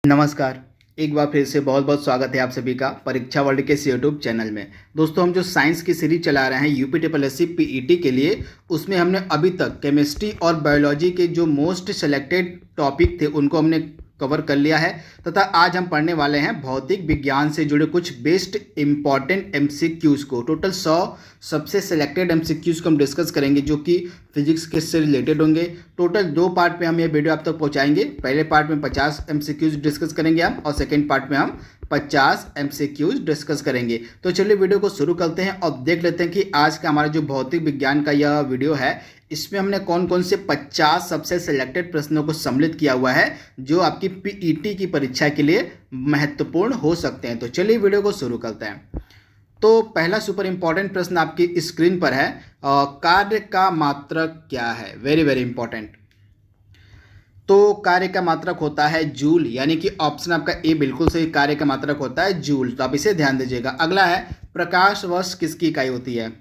नमस्कार। एक बार फिर से बहुत बहुत स्वागत है आप सभी का परीक्षा वर्ल्ड के इस यूट्यूब चैनल में। दोस्तों, हम जो साइंस की सीरीज चला रहे हैं UP triple S C PET के लिए, उसमें हमने अभी तक केमिस्ट्री और बायोलॉजी के जो मोस्ट सेलेक्टेड टॉपिक थे उनको हमने कवर कर लिया है तथा आज हम पढ़ने वाले हैं भौतिक विज्ञान से जुड़े कुछ बेस्ट इंपॉर्टेंट एमसीक्यूज को। टोटल 100 सबसे सेलेक्टेड एमसीक्यूज को हम डिस्कस करेंगे जो कि फिजिक्स के से रिलेटेड होंगे। टोटल 2 पार्ट में हम ये वीडियो आप तक पहुंचाएंगे। पहले पार्ट में 50 एमसीक्यूज डिस्कस करेंगे हम और सेकेंड पार्ट में हम 50 एमसीक्यूज डिस्कस करेंगे। तो चलिए वीडियो को शुरू करते हैं और देख लेते हैं कि आज का हमारा जो भौतिक विज्ञान का यह वीडियो है इसमें हमने कौन कौन से 50 सबसे सिलेक्टेड प्रश्नों को सम्मिलित किया हुआ है जो आपकी पीईटी की परीक्षा के लिए महत्वपूर्ण हो सकते हैं। तो चलिए वीडियो को शुरू करते हैं। तो पहला सुपर इंपॉर्टेंट प्रश्न आपकी स्क्रीन पर है, कार्य का मात्रक क्या है? Very very important. तो कार्य का मात्रक होता है जूल, यानी कि ऑप्शन आपका ए बिल्कुल सही, कार्य का मात्रक होता है जूल। तो आप इसे ध्यान दीजिएगा। अगला है, प्रकाश वर्ष किसकी इकाई होती है?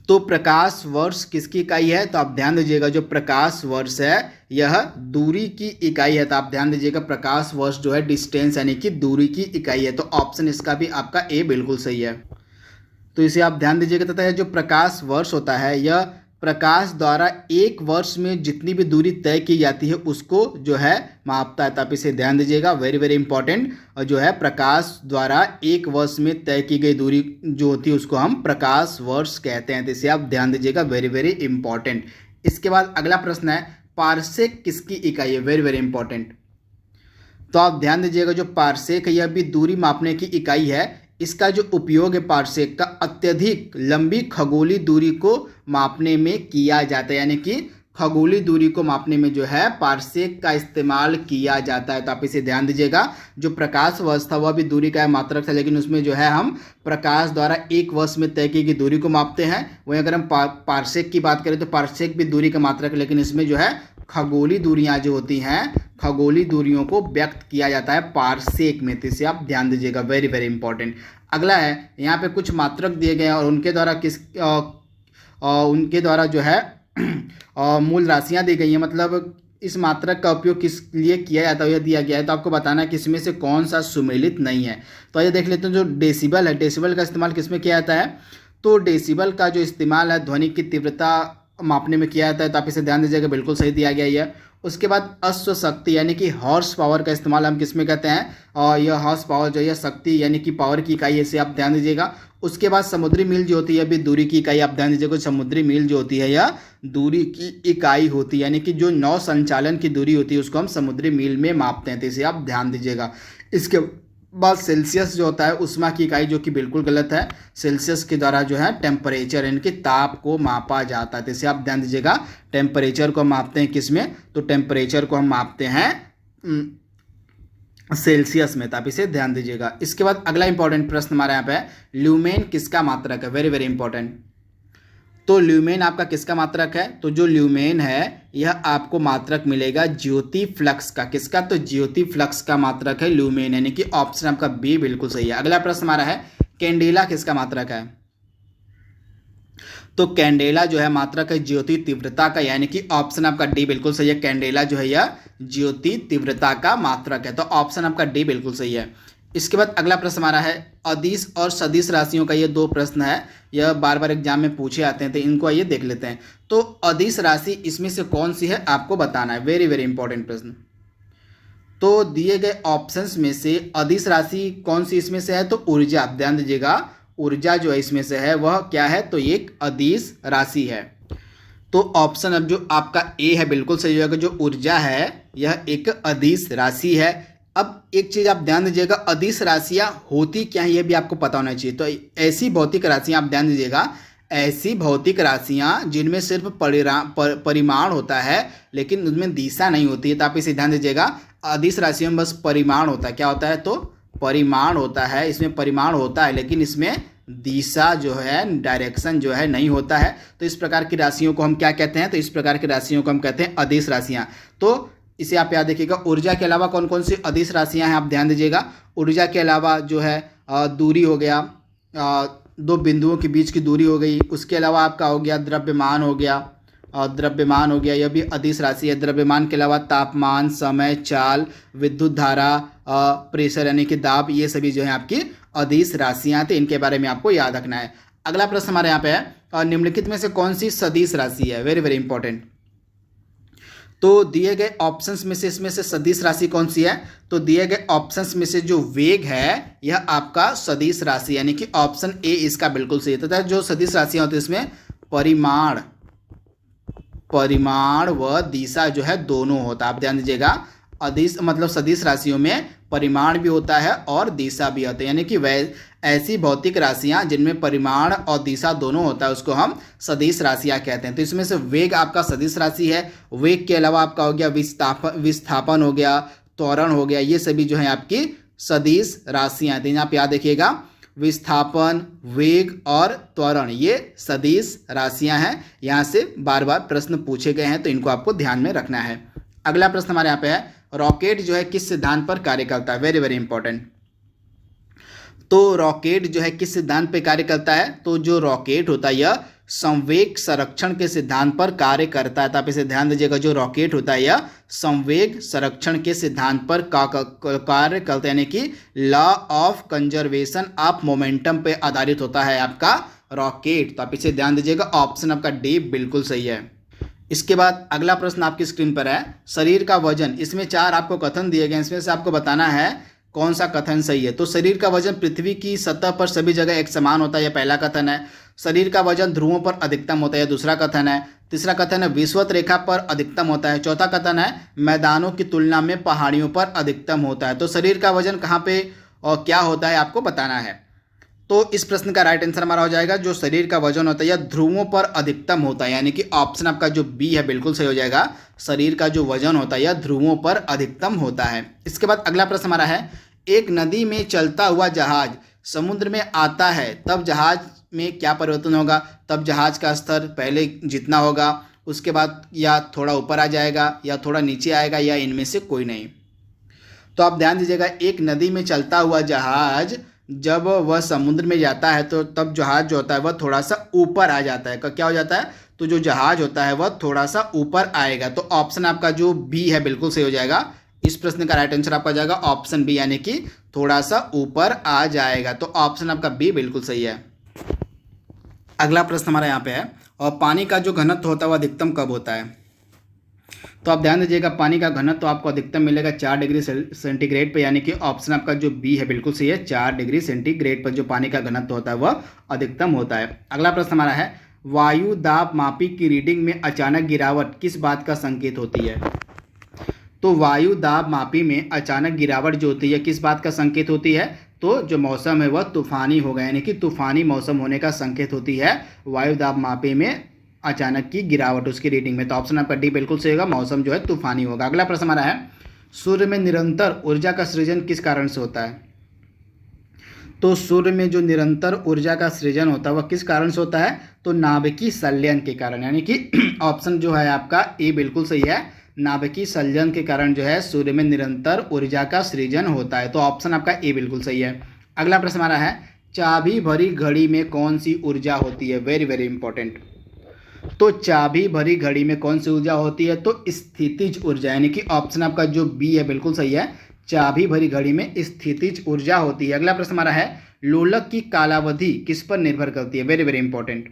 तो प्रकाश वर्ष किसकी इकाई है? तो आप ध्यान दीजिएगा, जो प्रकाश वर्ष है यह दूरी की इकाई है। तो आप ध्यान दीजिएगा, प्रकाश वर्ष जो है डिस्टेंस यानी कि दूरी की इकाई है। तो ऑप्शन इसका भी आपका ए बिल्कुल सही है। तो इसे आप ध्यान दीजिएगा। तथा यह जो प्रकाश वर्ष होता है यह प्रकाश द्वारा एक वर्ष में जितनी भी दूरी तय की जाती है उसको जो है मापता है। तो आप इसे ध्यान दीजिएगा, वेरी वेरी इंपॉर्टेंट। और जो है प्रकाश द्वारा एक वर्ष में तय की गई दूरी जो होती है उसको हम प्रकाश वर्ष कहते हैं। तो इसे आप ध्यान दीजिएगा, वेरी वेरी इंपॉर्टेंट। इसके बाद अगला प्रश्न है, पारसेक किसकी इकाई है? Very very important. तो आप ध्यान दीजिएगा, जो पारसेक है यह भी दूरी मापने की इकाई है। इसका जो उपयोग है पारसेक का अत्यधिक लंबी खगोलीय दूरी को मापने में किया जाता है, यानी कि खगोलीय दूरी को मापने में जो है पारसेक का इस्तेमाल किया जाता है। तो आप इसे ध्यान दीजिएगा, जो प्रकाश वर्ष था वह भी दूरी का मात्रक था, लेकिन उसमें जो है हम प्रकाश द्वारा एक वर्ष में तय की गई दूरी को मापते हैं। वहीं अगर हम पारसेक की बात करें तो पारसेक भी दूरी का मात्रक, लेकिन इसमें जो है खगोलीय दूरियां जो होती हैं, खगोलीय दूरियों को व्यक्त किया जाता है पारसेक में। तो इसे आप ध्यान दीजिएगा, वेरी वेरी इंपॉर्टेंट। अगला है, यहाँ पे कुछ मात्रक दिए गए हैं और उनके द्वारा जो है मूल राशियां दी गई हैं। मतलब इस मात्रक का उपयोग किस लिए किया जाता है यह दिया गया है। तो आपको बताना है कि इसमें से कौन सा सुमेलित नहीं है। तो आइए देख लेते हैं, जो डेसिबल है, डेसिबल का इस्तेमाल किसमें किया जाता है? तो डेसिबल का जो इस्तेमाल है ध्वनि की तीव्रता मापने में किया जाता है। तो आप इसे ध्यान दीजिएगा, बिल्कुल सही दिया गया है। उसके बाद अश्व शक्ति यानी कि हॉर्स पावर का इस्तेमाल हम किस में कहते हैं? और यह हॉर्स पावर जो है शक्ति यानी कि पावर की इकाई है, इसे आप ध्यान दीजिएगा। उसके बाद समुद्री मील जो होती है भी दूरी की इकाई, आप ध्यान दीजिएगा, समुद्री मील जो होती है यह दूरी की इकाई होती है, यानी कि जो नौ संचालन की दूरी होती है उसको हम समुद्री मील में मापते हैं। तो इसे आप ध्यान दीजिएगा। इसके बाद सेल्सियस जो होता है उष्मा की इकाई, जो कि बिल्कुल गलत है। सेल्सियस के द्वारा जो है टेम्परेचर यानी कि ताप को मापा जाता है। तो इसे आप ध्यान दीजिएगा, टेम्परेचर को मापते हैं किस में? तो टेम्परेचर को हम मापते हैं सेल्सियस में। तो आप इसे ध्यान दीजिएगा। इसके बाद अगला इंपॉर्टेंट प्रश्न हमारे यहाँ पे है, ल्यूमेन किसका मात्रक है? Very very important. तो ल्यूमेन आपका किसका मात्रक है? तो जो ल्यूमेन है यह आपको मात्रक मिलेगा ज्योति फ्लक्स का। किसका? तो ज्योति फ्लक्स का मात्रक है ल्यूमेन, यानी कि ऑप्शन आपका बी बिल्कुल सही है। अगला प्रश्न हमारा है, कैंडेला किसका मात्रक है? तो कैंडेला जो है मात्रक है ज्योति तीव्रता का, यानी कि ऑप्शन आपका डी बिल्कुल सही है। कैंडेला जो है यह ज्योति तीव्रता का मात्रक है। तो ऑप्शन आपका डी बिल्कुल सही है। इसके बाद अगला प्रश्न हमारा है, अदिश और सदिश राशियों का ये 2 प्रश्न है, यह बार बार एग्जाम में पूछे आते हैं, तो इनको आइए देख लेते हैं। तो अदिश राशि इसमें से कौन सी है आपको बताना है, वेरी वेरी इंपॉर्टेंट प्रश्न। तो दिए गए ऑप्शंस में से अदिश राशि कौन सी इसमें से है? तो ऊर्जा। आप ध्यान दीजिएगा, ऊर्जा जो है इसमें से है वह क्या है? तो एक अदिश राशि है। तो ऑप्शन अब जो आपका ए है बिल्कुल सही होगा, जो ऊर्जा है यह एक अदिश राशि है। अब एक चीज आप ध्यान दीजिएगा, अदिश राशियां होती क्या है यह भी आपको पता होना चाहिए। तो ऐसी भौतिक राशियां, आप ध्यान दीजिएगा, ऐसी भौतिक राशियां जिनमें सिर्फ परिमाण होता है लेकिन उनमें दिशा नहीं होती है। तो आप इसे ध्यान दीजिएगा, अदिश राशियों में बस परिमाण होता है। क्या होता है? तो परिमाण होता है, इसमें परिमाण होता है लेकिन इसमें दिशा जो है, डायरेक्शन जो है नहीं होता है। तो इस प्रकार की राशियों को हम क्या कहते हैं? तो इस प्रकार की राशियों को हम कहते हैं अदिश राशियां। तो इसे आप याद रखिएगा। ऊर्जा के अलावा कौन कौन सी अदिश राशियां हैं आप ध्यान दीजिएगा। ऊर्जा के अलावा जो है दूरी हो गया, 2 बिंदुओं के बीच की दूरी हो गई। उसके अलावा आपका हो गया द्रव्यमान हो गया, द्रव्यमान हो गया, यह भी अदिश राशि है। द्रव्यमान के अलावा तापमान, समय, चाल, विद्युत धारा, प्रेशर यानी कि दाब, ये सभी जो है आपकी अदिश राशियाँ थी। इनके बारे में आपको याद रखना है। अगला प्रश्न हमारे यहाँ पे है, निम्नलिखित में से कौन सी सदिश राशि है? Very very important. तो दिए गए ऑप्शंस में से इसमें से सदिश राशि कौन सी है? तो दिए गए ऑप्शंस में से जो वेग है यह आपका सदिश राशि, यानी कि ऑप्शन ए इसका बिल्कुल सही है। तथा जो सदिश राशियाँ होती है इसमें परिमाण व दिशा जो है दोनों होता है। आप ध्यान दीजिएगा, अदिश मतलब सदिश राशियों में परिमाण भी होता है और दिशा भी होता है, यानी कि वह ऐसी भौतिक राशियां जिनमें परिमाण और दिशा दोनों होता है उसको हम सदिश राशियां कहते हैं। तो इसमें से वेग आपका सदिश राशि है। वेग के अलावा आपका हो गया विस्थापन हो गया, त्वरण हो गया, ये सभी जो है आपकी सदिश राशियां हैं। आप याद रखिएगा, विस्थापन, वेग और त्वरण ये सदिश राशियां हैं। यहाँ से बार बार प्रश्न पूछे गए हैं तो इनको आपको ध्यान में रखना है। अगला प्रश्न हमारे यहाँ पे है, रॉकेट जो है किस सिद्धांत पर कार्य करता है? Very very important. तो रॉकेट जो है किस सिद्धांत पर कार्य करता है? तो जो रॉकेट होता है यह संवेग संरक्षण के सिद्धांत पर कार्य करता है। तो आप इसे ध्यान दीजिएगा, जो रॉकेट होता है यह संवेग संरक्षण के सिद्धांत पर कार्य करता है, यानी कि law of conservation of momentum पे आधारित होता है आपका रॉकेट। तो आप इसे ध्यान दीजिएगा, ऑप्शन आपका डी बिल्कुल सही है। इसके बाद अगला प्रश्न आपकी स्क्रीन पर है, शरीर का वजन। इसमें 4 आपको कथन दिए गए हैं, इसमें से आपको बताना है कौन सा कथन सही है। तो शरीर का वजन पृथ्वी की सतह पर सभी जगह एक समान होता है, यह पहला कथन है। शरीर का वजन ध्रुवों पर अधिकतम होता है, यह दूसरा कथन है। तीसरा कथन है विषुवत रेखा पर अधिकतम होता है। चौथा कथन है मैदानों की तुलना में पहाड़ियों पर अधिकतम होता है। तो शरीर का वजन कहाँ पे और क्या होता है आपको बताना है। तो इस प्रश्न का राइट आंसर हमारा हो जाएगा, जो शरीर का वजन होता है यह ध्रुवों पर अधिकतम होता है, यानी कि ऑप्शन आपका जो बी है बिल्कुल सही हो जाएगा। शरीर का जो वजन होता है यह ध्रुवों पर अधिकतम होता है। इसके बाद अगला प्रश्न हमारा है, एक नदी में चलता हुआ जहाज समुद्र में आता है तब जहाज में क्या परिवर्तन होगा? तब जहाज का स्तर पहले जितना होगा, उसके बाद या थोड़ा ऊपर आ जाएगा या थोड़ा नीचे आएगा या इनमें से कोई नहीं। तो आप ध्यान दीजिएगा, एक नदी में चलता हुआ जहाज जब वह समुद्र में जाता है तो तब जहाज जो होता है वह थोड़ा सा ऊपर आ जाता है। क्या हो जाता है? तो जो जहाज होता है वह थोड़ा सा ऊपर आएगा। तो ऑप्शन आपका जो बी है बिल्कुल सही हो जाएगा। इस प्रश्न का राइट आंसर आपका जाएगा ऑप्शन बी, यानी कि थोड़ा सा ऊपर आ जाएगा। तो ऑप्शन आपका बी बिल्कुल सही है। अगला प्रश्न हमारा यहाँ पे है, और पानी का जो घनत्व होता है वह अधिकतम कब होता है? तो आप ध्यान दीजिएगा, पानी का घनत्व तो आपको अधिकतम मिलेगा 4 डिग्री सेंटीग्रेड पर, यानी कि ऑप्शन आपका जो बी है बिल्कुल सही है। 4 डिग्री सेंटीग्रेड पर जो पानी का घनत्व होता है वह अधिकतम होता है। अगला प्रश्न हमारा है, वायु दाब मापी की रीडिंग में अचानक गिरावट किस बात का संकेत होती है? तो वायु दाब मापी में अचानक गिरावट जो होती है किस बात का संकेत होती है? तो जो मौसम है वह तूफानी होगा, यानी कि तूफानी मौसम होने का संकेत होती है वायु दाब मापी में अचानक की गिरावट उसकी रीडिंग में। तो ऑप्शन आपका डी बिल्कुल सही होगा, मौसम जो है तूफानी होगा। अगला प्रश्न हमारा है, सूर्य में निरंतर ऊर्जा का सृजन किस कारण से होता है? तो सूर्य में जो निरंतर ऊर्जा का सृजन होता है वह किस कारण से होता है? तो नाभिकीय संलयन के कारण, यानी कि ऑप्शन जो है आपका ए बिल्कुल सही है। नाभिकीय संलयन के कारण जो है सूर्य में निरंतर ऊर्जा का सृजन होता है। तो ऑप्शन आपका ए बिल्कुल सही है। अगला प्रश्न हमारा है, चाबी भरी घड़ी में कौन सी ऊर्जा होती है? Very very important. तो चाबी भरी घड़ी में कौन सी ऊर्जा होती है? तो स्थितिज ऊर्जा, यानी कि ऑप्शन आपका जो बी है बिल्कुल सही है। चाबी भरी घड़ी में स्थितिज ऊर्जा होती है। अगला प्रश्न हमारा है, लोलक की कालावधि किस पर निर्भर करती है? Very very important.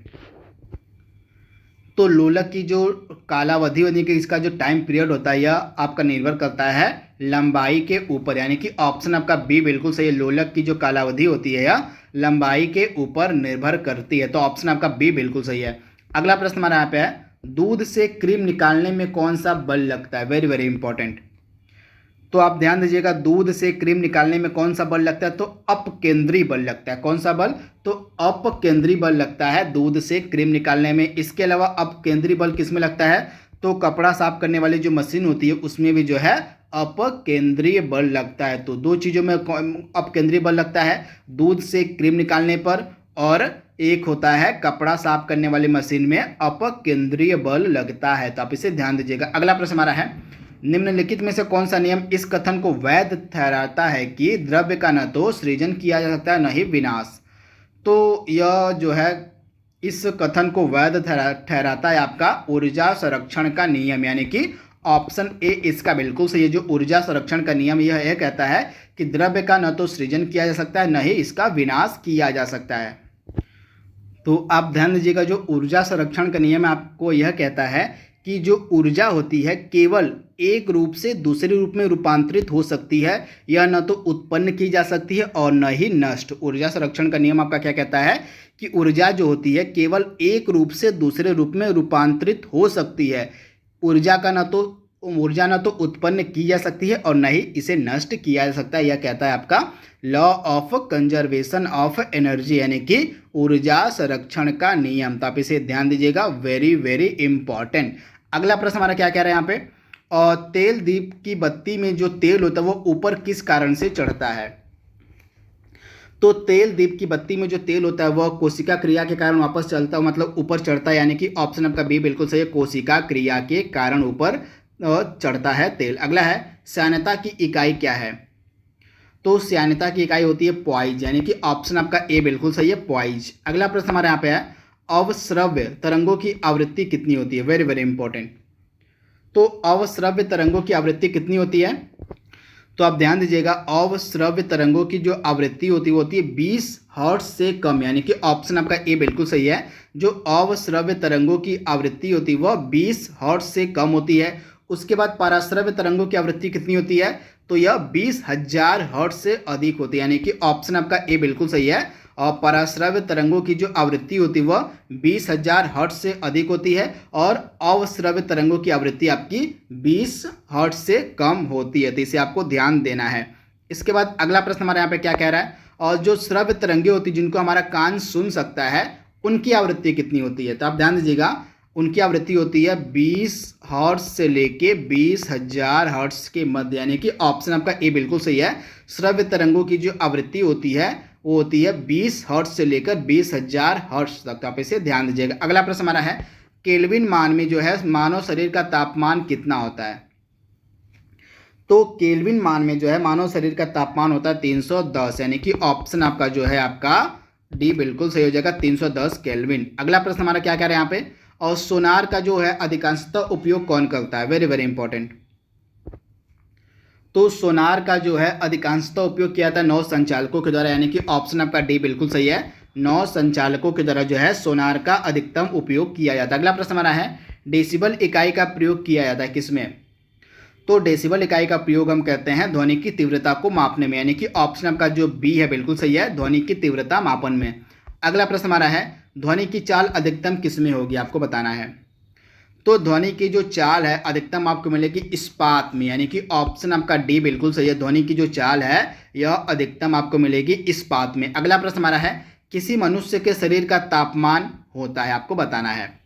तो लोलक की जो कालावधि यानी कि इसका जो टाइम पीरियड होता है यह आपका निर्भर करता है लंबाई के ऊपर, यानी कि ऑप्शन आपका बी बिल्कुल सही है। लोलक की जो कालावधि होती है यह लंबाई के ऊपर निर्भर करती है। तो ऑप्शन आपका बी बिल्कुल सही है। अगला प्रश्न हमारा यहाँ पे है, दूध से क्रीम निकालने में कौन सा बल लगता है? Very very important. तो आप ध्यान दीजिएगा, दूध से क्रीम निकालने में कौन सा बल लगता है? तो अपकेंद्री बल लगता है। कौन सा बल? तो अपकेंद्री बल लगता है दूध से क्रीम निकालने में। इसके अलावा अपकेंद्री बल किस में लगता है? तो कपड़ा साफ करने वाली जो मशीन होती है उसमें भी जो है अपकेंद्रीय बल लगता है। तो दो चीज़ों में अपकेंद्रीय बल लगता है, दूध से क्रीम निकालने पर, और एक होता है कपड़ा साफ करने वाली मशीन में अपकेंद्रीय बल लगता है। तो आप इसे ध्यान दीजिएगा। अगला प्रश्न हमारा है, निम्नलिखित में से कौन सा नियम इस कथन को वैध ठहराता है कि द्रव्य का न तो सृजन किया जा सकता है न ही विनाश? तो यह जो है इस कथन को वैध ठहराता है आपका ऊर्जा संरक्षण का नियम, यानी कि ऑप्शन ए इसका बिल्कुल सही है। जो ऊर्जा संरक्षण का नियम यह कहता है कि द्रव्य का न तो सृजन किया जा सकता है न ही इसका विनाश किया जा सकता है। तो आप ध्यान दीजिएगा, जो ऊर्जा संरक्षण का नियम आपको यह कहता है कि जो ऊर्जा होती है केवल एक रूप से दूसरे रूप में रूपांतरित हो सकती है, यह न तो उत्पन्न की जा सकती है और न ही नष्ट। ऊर्जा संरक्षण का नियम आपका क्या कहता है कि ऊर्जा जो होती है केवल एक रूप से दूसरे रूप में रूपांतरित हो सकती है। ऊर्जा न तो उत्पन्न की जा सकती है और न ही इसे नष्ट किया जा सकता है। यह कहता है आपका law of conservation of energy, यानी कि ऊर्जा संरक्षण का नियम। तो आप इसे ध्यान दीजिएगा, वेरी वेरी इंपॉर्टेंट। अगला प्रश्न हमारा क्या कह रहे हैं यहाँ पे, और तेल दीप की बत्ती में जो तेल होता है वो ऊपर किस कारण से चढ़ता है। तो तेल दीप की बत्ती में जो तेल होता है वह कोशिका क्रिया के कारण वापस चलता है, मतलब ऊपर चढ़ता है, यानी कि ऑप्शन आपका बी बिल्कुल सही है, कोशिका क्रिया के कारण ऊपर चढ़ता है तेल। अगला है श्यानता की इकाई क्या है। तो श्यानता की इकाई होती है पॉइज, यानी कि ऑप्शन आपका ए बिल्कुल सही है, पॉइज। अगला प्रश्न हमारे यहाँ पे है, अवश्रव्य तरंगों की आवृत्ति कितनी होती है। Very very important. तो अवश्रव्य तरंगों की आवृत्ति कितनी होती है, तो आप ध्यान दीजिएगा, अवश्रव्य तरंगों की जो आवृत्ति होती है वो होती है 20 हर्ट्ज से कम, यानी कि ऑप्शन आपका ए बिल्कुल सही है। जो अवश्रव्य तरंगों की आवृत्ति होती है वह 20 हर्ट्ज से कम होती है। उसके बाद पराश्रव्य तरंगों की आवृत्ति कितनी होती है, तो यह 20,000 हर्ट्ज से अधिक होती है, यानी कि ऑप्शन आपका ए बिल्कुल सही है। और पराश्रव्य तरंगों की जो आवृत्ति होती है वह 20,000 हर्ट्ज से अधिक होती है और अवश्रव्य तरंगों की आवृत्ति आपकी 20 हर्ट्ज से कम होती है। तो इसे आपको ध्यान देना है। इसके बाद अगला प्रश्न हमारे यहाँ पे क्या कह रहा है, और जो श्रव्य तरंगे होती है जिनको हमारा कान सुन सकता है उनकी आवृत्ति कितनी होती है। तो आप ध्यान दीजिएगा, उनकी आवृत्ति होती है 20 हर्ट्ज से लेके 20,000 हर्ट्ज के मध्य, यानी कि ऑप्शन आपका ए बिल्कुल सही है। श्रव्य तरंगों की जो आवृत्ति होती है वो होती है 20 हर्ट्ज से लेकर 20,000 हर्ट्ज तक। तो आप इसे ध्यान दीजिएगा। अगला प्रश्न हमारा है, केल्विन मान में जो है मानव शरीर का तापमान कितना होता है। तो केल्विन मान में जो है मानव शरीर का तापमान होता है 310, यानी कि ऑप्शन आपका जो है आपका डी बिल्कुल सही हो जाएगा, 310 केल्विन। अगला प्रश्न हमारा क्या कह रहे हैं यहाँ पे, और सोनार का जो है अधिकांशतः उपयोग कौन करता है। Very very important. तो सोनार का जो है अधिकांशतः उपयोग किया जाता है नौ संचालकों के द्वारा, यानी कि ऑप्शन आपका डी बिल्कुल सही है। 9 संचालकों के द्वारा जो है सोनार का अधिकतम उपयोग किया जाता है। अगला प्रश्न हमारा है, डेसिबल इकाई का प्रयोग किया जाता है किसमें। तो डेसिबल इकाई का प्रयोग हम कहते हैं ध्वनि की तीव्रता को मापने में, यानी कि ऑप्शन आपका जो बी है बिल्कुल सही है, ध्वनि की तीव्रता मापन में। अगला प्रश्न हमारा है, ध्वनि की चाल अधिकतम किसमें होगी, आपको बताना है। तो ध्वनि की जो चाल है अधिकतम आपको मिलेगी इस्पात में, यानी कि ऑप्शन आपका डी बिल्कुल सही है। ध्वनि की जो चाल है यह अधिकतम आपको मिलेगी इस्पात में। अगला प्रश्न हमारा है, किसी मनुष्य के शरीर का तापमान होता है, आपको बताना है।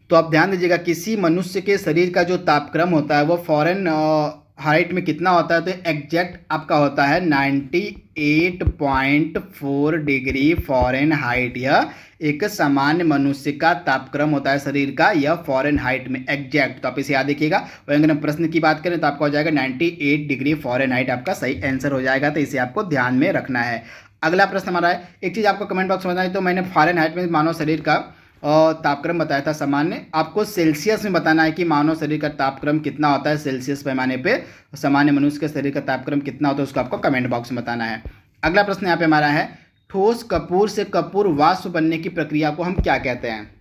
तो आप ध्यान दीजिएगा, किसी मनुष्य के शरीर का जो तापक्रम होता है वो फॉरेन हाइट में कितना होता है, तो एग्जैक्ट आपका होता है 98.4 डिग्री फॉरेन हाइट। यह एक सामान्य मनुष्य का तापक्रम होता है शरीर का, यह फॉरेन हाइट में एग्जैक्ट। तो आप इसे याद रखिएगा। वहीं अगर प्रश्न की बात करें तो आपका हो जाएगा 98 डिग्री फॉरेन हाइट, आपका सही आंसर हो जाएगा। तो इसे आपको ध्यान में रखना है। अगला प्रश्न हमारा है, एक चीज़ आपको कमेंट बॉक्स में बताना है, तो मैंने फॉरेन हाइट में मानव शरीर का तापक्रम बताया था सामान्य, आपको सेल्सियस में बताना है कि मानव शरीर का तापक्रम कितना होता है सेल्सियस पैमाने पे, सामान्य मनुष्य के शरीर का तापक्रम कितना होता है उसको आपको कमेंट बॉक्स में बताना है। अगला प्रश्न यहाँ पे हमारा है, ठोस कपूर से कपूर वाष्प बनने की प्रक्रिया को हम क्या कहते हैं।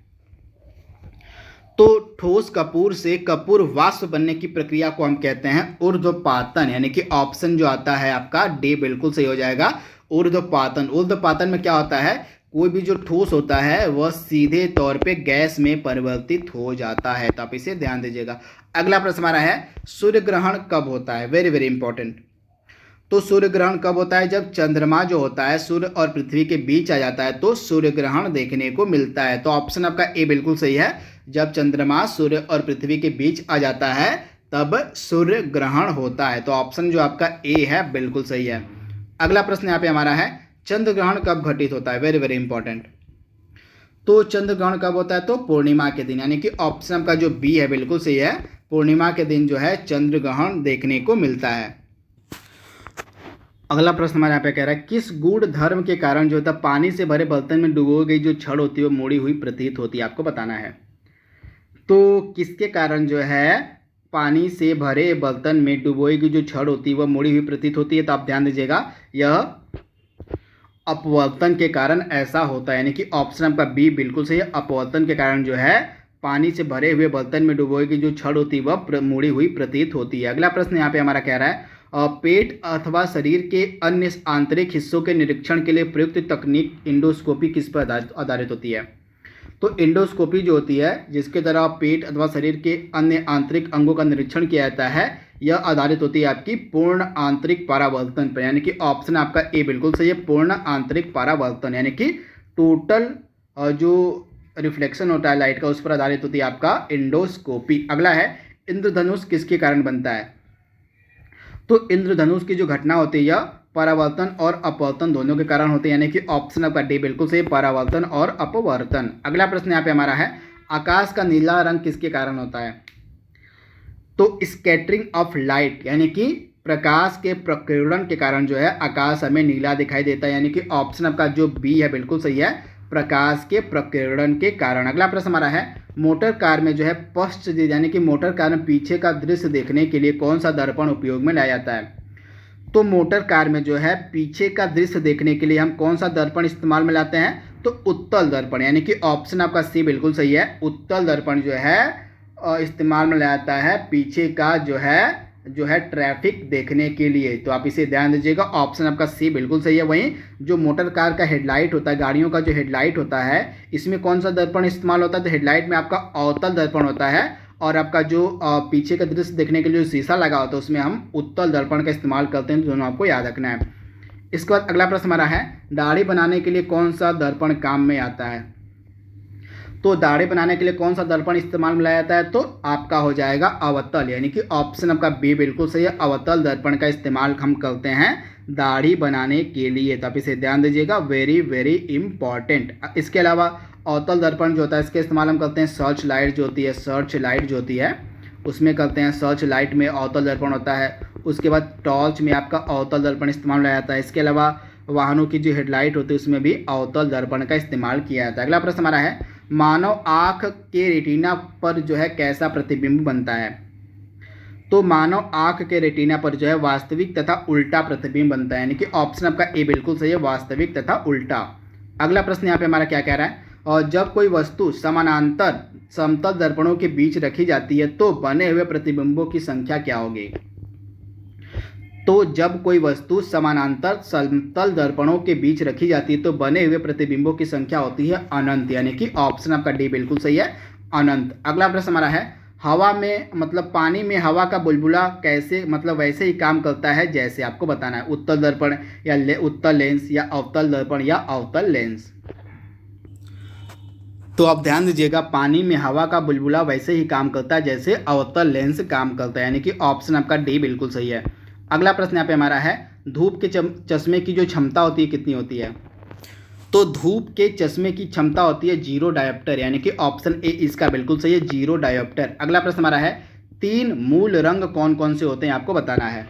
तो ठोस कपूर से कपूर वाष्प बनने की प्रक्रिया को हम कहते हैं ऊर्ध्वपातन, यानी कि ऑप्शन जो आता है आपका डी बिल्कुल सही हो जाएगा, ऊर्ध्वपातन। ऊर्ध्वपातन में क्या होता है, कोई भी जो ठोस होता है वह सीधे तौर पे गैस में परिवर्तित हो जाता है। तो आप इसे ध्यान दीजिएगा। अगला प्रश्न हमारा है, सूर्य ग्रहण कब होता है। Very very important. तो सूर्य ग्रहण कब होता है, जब चंद्रमा जो होता है सूर्य और पृथ्वी के बीच आ जाता है तो सूर्य ग्रहण देखने को मिलता है। तो ऑप्शन आपका ए बिल्कुल सही है, जब चंद्रमा सूर्य और पृथ्वी के बीच आ जाता है तब सूर्य ग्रहण होता है। तो ऑप्शन जो आपका ए है बिल्कुल सही है। अगला प्रश्न यहाँ पे हमारा है, चंद्र ग्रहण कब घटित होता है। Very very important. तो चंद्र ग्रहण कब होता है, तो पूर्णिमा के दिन, यानी कि ऑप्शन आपका जो बी है बिल्कुल सही है, पूर्णिमा के दिन जो है चंद्र ग्रहण देखने को मिलता है। अगला प्रश्न हमारे यहाँ पे कह रहा है किस गूढ़ धर्म के कारण जो होता है पानी से भरे बर्तन में डुबो गई जो छड़ होती है वो मुड़ी हुई प्रतीत होती है, आपको बताना है। तो किसके कारण जो है पानी से भरे बर्तन में डुबोई गई जो छड़ होती है वह मुड़ी हुई प्रतीत होती है? तो आप ध्यान दीजिएगा, यह अपवर्तन के कारण ऐसा होता है, यानी कि ऑप्शन आपका बी बिल्कुल सही है। अपवर्तन के कारण जो है पानी से भरे हुए बर्तन में डुबोई गई जो छड़ होती है वह मुड़ी हुई प्रतीत होती है। अगला प्रश्न यहाँ पे हमारा कह रहा है पेट अथवा शरीर के अन्य आंतरिक हिस्सों के निरीक्षण के लिए प्रयुक्त तकनीक इंडोस्कोपी किस पर आधारित होती है? तो इंडोस्कोपी जो होती है जिसके द्वारा पेट अथवा शरीर के अन्य आंतरिक अंगों का निरीक्षण किया जाता है, यह आधारित होती है आपकी पूर्ण आंतरिक परावर्तन पर, यानी कि ऑप्शन आपका ए बिल्कुल सही है, पूर्ण आंतरिक परावर्तन, यानी कि टोटल जो रिफ्लेक्शन होता है लाइट का उस पर आधारित होती है आपका इंडोस्कोपी। अगला है इंद्रधनुष किसके कारण बनता है? तो इंद्रधनुष की जो घटना होती है यह परावर्तन और अपवर्तन दोनों के कारण होते हैं, यानी कि ऑप्शन आपका डी बिल्कुल सही, परावर्तन और अपवर्तन। अगला प्रश्न यहाँ पे हमारा है आकाश का नीला रंग किसके कारण होता है? तो स्कैटरिंग ऑफ लाइट, यानी कि प्रकाश के प्रकीर्णन के कारण जो है आकाश हमें नीला दिखाई देता है, यानी कि ऑप्शन आपका जो बी है बिल्कुल सही है, प्रकाश के प्रकीर्णन के कारण। अगला प्रश्न हमारा है मोटर कार में जो है पश्च यानी कि मोटर कार में पीछे का दृश्य देखने के लिए कौन सा दर्पण उपयोग में लाया जाता है? तो मोटर कार में जो है पीछे का दृश्य देखने के लिए हम कौन सा दर्पण इस्तेमाल में लाते हैं? तो उत्तल दर्पण, यानी कि ऑप्शन आपका सी बिल्कुल सही है, उत्तल दर्पण जो है इस्तेमाल में लाया जाता है पीछे का जो है ट्रैफिक देखने के लिए। तो आप इसे ध्यान दीजिएगा, ऑप्शन आपका सी बिल्कुल सही है। वहीं जो मोटर कार का हेडलाइट होता है, गाड़ियों का जो हेडलाइट होता है, इसमें कौन सा दर्पण इस्तेमाल होता है? तो हेडलाइट में आपका अवतल दर्पण होता है और आपका जो पीछे का दृश्य देखने के लिए जो शीशा लगा होता है उसमें हम उत्तल दर्पण का इस्तेमाल करते हैं। दोनों आपको याद रखना है। इसके बाद अगला प्रश्न हमारा है दाढ़ी बनाने के लिए कौन सा दर्पण काम में आता है? तो दाढ़ी बनाने के लिए कौन सा दर्पण इस्तेमाल में लाया जाता है? तो आपका हो जाएगा अवतल, यानी कि ऑप्शन आपका बी बिल्कुल सही है, अवतल दर्पण का इस्तेमाल हम करते हैं दाढ़ी बनाने के लिए। तो आप इसे ध्यान दीजिएगा, वेरी वेरी इंपॉर्टेंट। इसके अलावा अवतल दर्पण जो होता है इसके इस्तेमाल हम करते हैं सर्च लाइट जो होती है, सर्च लाइट जो होती है उसमें करते हैं, सर्च लाइट में अवतल दर्पण होता है। उसके बाद टॉर्च में आपका अवतल दर्पण इस्तेमाल किया जाता है। इसके अलावा वाहनों की जो हेडलाइट होती है उसमें भी अवतल दर्पण का इस्तेमाल किया जाता है। अगला प्रश्न हमारा है मानव आँख के रेटिना पर जो है कैसा प्रतिबिंब बनता है? तो मानव आँख के रेटिना पर जो है वास्तविक तथा उल्टा प्रतिबिंब बनता है, यानी कि ऑप्शन आपका ए बिल्कुल सही है, वास्तविक तथा उल्टा। अगला प्रश्न यहाँ पे हमारा क्या कह रहा है और जब कोई वस्तु समानांतर समतल दर्पणों के बीच रखी जाती है तो बने हुए प्रतिबिंबों की संख्या क्या होगी? तो जब कोई वस्तु समानांतर समतल दर्पणों के बीच रखी जाती है तो बने हुए प्रतिबिंबों की संख्या होती है अनंत, यानी कि ऑप्शन आपका डी बिल्कुल सही है, अनंत। अगला प्रश्न हमारा है हवा में मतलब पानी में हवा का बुलबुला कैसे मतलब वैसे ही काम करता है जैसे, आपको बताना है उत्तल दर्पण या उत्तल लेंस या अवतल दर्पण या अवतल लेंस। तो आप ध्यान दीजिएगा, पानी में हवा का बुलबुला वैसे ही काम करता है जैसे अवतल लेंस काम करता है, यानी कि ऑप्शन आपका डी बिल्कुल सही है। अगला प्रश्न यहाँ पे हमारा है धूप के चश्मे की जो क्षमता होती है कितनी होती है? तो धूप के चश्मे की क्षमता होती है 0 डायोप्टर, यानी कि ऑप्शन ए इसका बिल्कुल सही है, 0 डायोप्टर। अगला प्रश्न हमारा है 3 मूल रंग कौन कौन से होते हैं, आपको बताना है।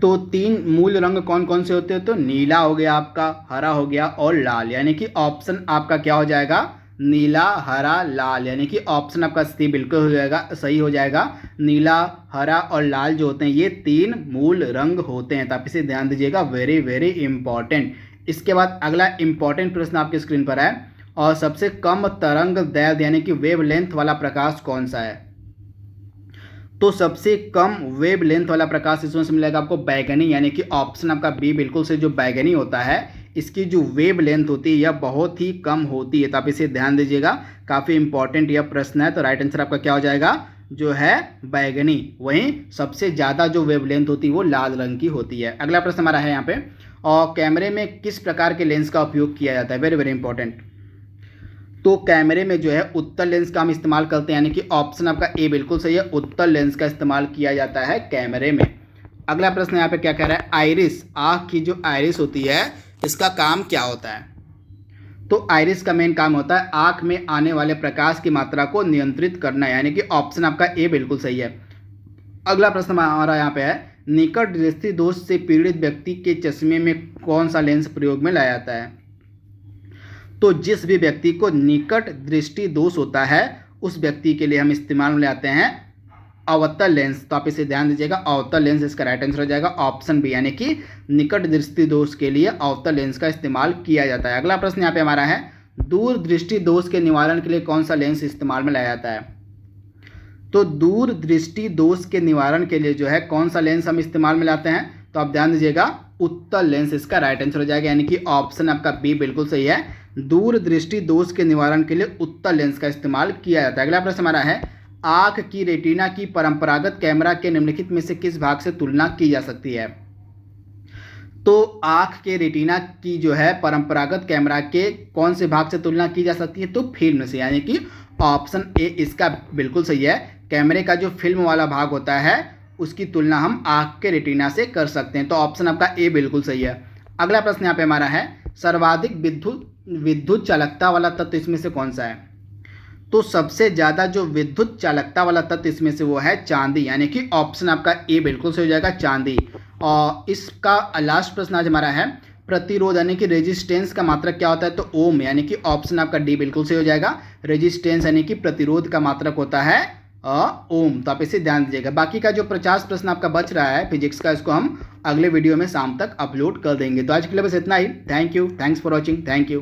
तो 3 मूल रंग कौन कौन से होते हैं? तो नीला हो गया आपका, हरा हो गया और लाल, यानी कि ऑप्शन आपका क्या हो जाएगा? नीला, हरा, लाल, यानी कि ऑप्शन आपका सी बिल्कुल हो जाएगा, सही हो जाएगा। नीला, हरा और लाल जो होते हैं ये 3 मूल रंग होते हैं। तो आप इसे ध्यान दीजिएगा, वेरी वेरी इंपॉर्टेंट। इसके बाद अगला इंपॉर्टेंट प्रश्न आपकी स्क्रीन पर है और सबसे कम तरंग दैर्ध्य यानी कि वेव लेंथ वाला प्रकाश कौन सा है? तो सबसे कम वेव लेंथ वाला प्रकाश इसमें से मिलेगा आपको बैगनी, यानी कि ऑप्शन आपका बी बिल्कुल से, जो बैगनी होता है इसकी जो वेव लेंथ होती है यह बहुत ही कम होती है। तो आप इसे ध्यान दीजिएगा, काफ़ी इंपॉर्टेंट यह प्रश्न है। तो राइट आंसर आपका क्या हो जाएगा? जो है बैगनी। वहीं सबसे ज़्यादा जो वेव लेंथ होती है वो लाल रंग की होती है। अगला प्रश्न हमारा है यहाँ पे और कैमरे में किस प्रकार के लेंस का उपयोग किया जाता है? Very very important. तो कैमरे में जो है उत्तल लेंस का हम इस्तेमाल करते हैं, यानी कि ऑप्शन आपका ए बिल्कुल सही है, उत्तल लेंस का इस्तेमाल किया जाता है कैमरे में। अगला प्रश्न यहाँ पे क्या कह रहा है आइरिस, आँख की जो आइरिस होती है इसका काम क्या होता है? तो आइरिस का मेन काम होता है आँख में आने वाले प्रकाश की मात्रा को नियंत्रित करना, यानी कि ऑप्शन आपका ए बिल्कुल सही है। अगला प्रश्न हमारा यहाँ पे है निकट दृष्टि दोष से पीड़ित व्यक्ति के चश्मे में कौन सा लेंस प्रयोग में लाया जाता है? तो जिस भी व्यक्ति को निकट दृष्टि दोष होता है उस व्यक्ति के लिए हम इस्तेमाल में लाते हैं अवतल लेंस। तो आप इसे ध्यान दीजिएगा, अवतल लेंस इसका राइट आंसर हो जाएगा ऑप्शन बी, यानी कि निकट दृष्टि दोष के लिए अवतल लेंस का इस्तेमाल किया जाता है। अगला प्रश्न यहाँ पे हमारा है, दूर दृष्टि दोष के निवारण के लिए कौन सा लेंस इस्तेमाल में लाया जाता है? तो दूर दृष्टि दोष के निवारण के लिए जो है कौन सा लेंस हम इस्तेमाल में लाते हैं? तो आप ध्यान दीजिएगा, उत्तल लेंस इसका राइट आंसर हो जाएगा, यानी कि ऑप्शन आपका बी बिल्कुल सही है। दूर दृष्टि दोष के निवारण के लिए उत्तल लेंस का इस्तेमाल किया जाता है। अगला प्रश्न हमारा है, आंख की रेटिना की परंपरागत कैमरा के निम्नलिखित में से किस भाग से तुलना की जा सकती है? तो आंख के रेटिना की जो है परंपरागत कैमरा के कौन से भाग से तुलना की जा सकती है? तो फिल्म से, यानी कि ऑप्शन ए इसका बिल्कुल सही है। कैमरे का जो फिल्म वाला भाग होता है उसकी तुलना हम आंख के रेटिना से कर सकते हैं। तो ऑप्शन आपका ए बिल्कुल सही है। अगला प्रश्न यहाँ पे हमारा है, सर्वाधिक विद्युत चालकता वाला तत्व इसमें से कौन सा है? तो सबसे ज़्यादा जो विद्युत चालकता वाला तत्व इसमें से वो है चांदी, यानी कि ऑप्शन आपका ए बिल्कुल सही हो जाएगा, चांदी। और इसका लास्ट प्रश्न आज हमारा है, प्रतिरोध यानी कि रेजिस्टेंस का मात्रक क्या होता है? तो ओम, यानी कि ऑप्शन आपका डी बिल्कुल सही हो जाएगा। रेजिस्टेंस यानी कि प्रतिरोध का मात्रक होता है ओम। तो आप इसे ध्यान दीजिएगा। बाकी का जो 50 प्रश्न आपका बच रहा है फिजिक्स का, इसको हम अगले वीडियो में शाम तक अपलोड कर देंगे। तो आज के लिए बस इतना ही। Thank you, thanks for watching, thank you.